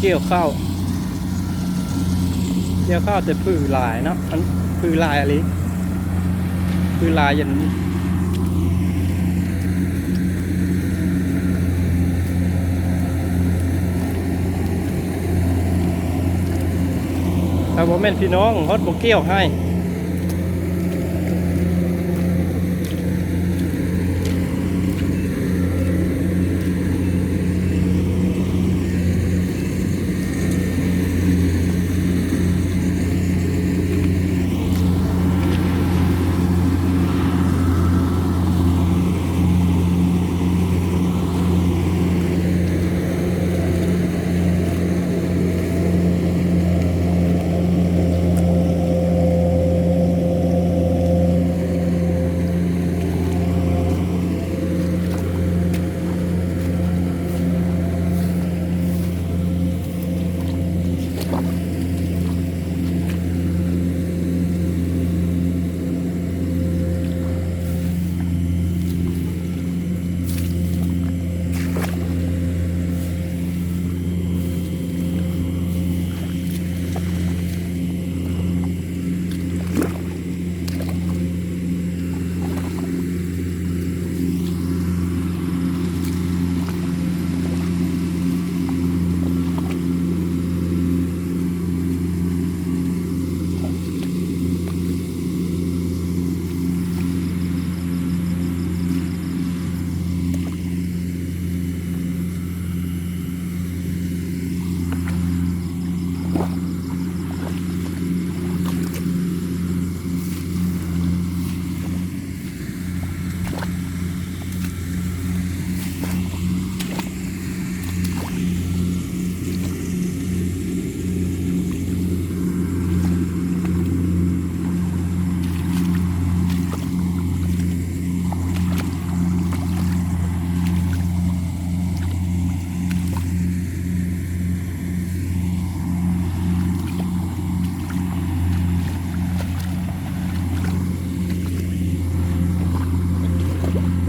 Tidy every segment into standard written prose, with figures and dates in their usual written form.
กี่ยวข้าวแต่พืชลายเนาะมันพืชลายอะไรพืชลายอย่างนี้ถ้าผมเป็นพี่น้องฮอตโบเกี่ยวให้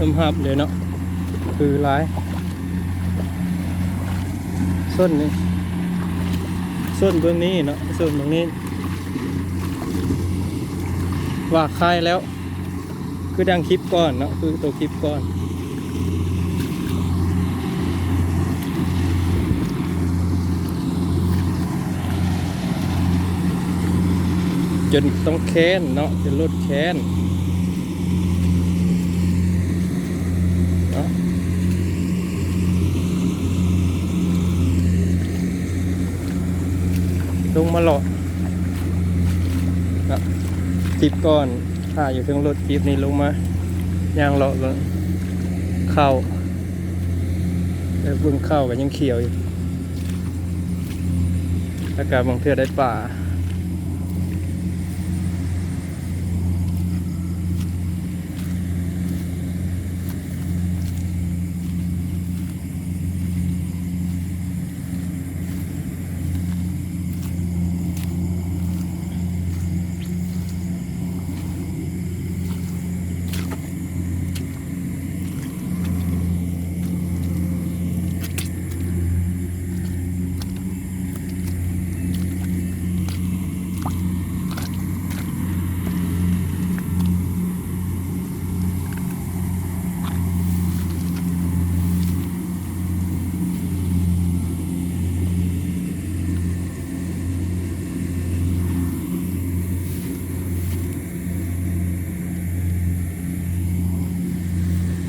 เริ่มหับเลยเนาะคือร้ายส้นนี่ส้นเบื้องนี้เนาะส้นเบื้องนี้ว่าคลายแล้วคือดังคลิปก่อนเนาะคือตัวคลิปก่อนจนต้องแค้นเนาะจนลดแค้นลงมาหลอดนะจิบก่อนถ้าอยู่ทั้งรถจิบนี่ลงมายางหลอดเข้าแต่เบื้องเข้ากับยังเขียวอยู่อากาศบางเทื่อได้ป่า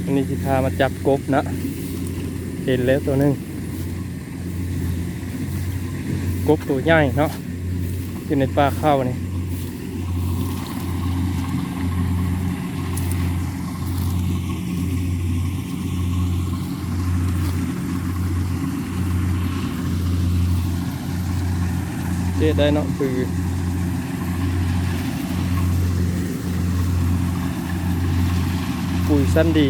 อันนี้สิพามาจับกบนะเห็นแล้วตัวนึงกบตัวใหญ่เนาะอยู่ในป่าข้าวนี่เจ๊ได้เนาะคือปุ๋ยสั้นดี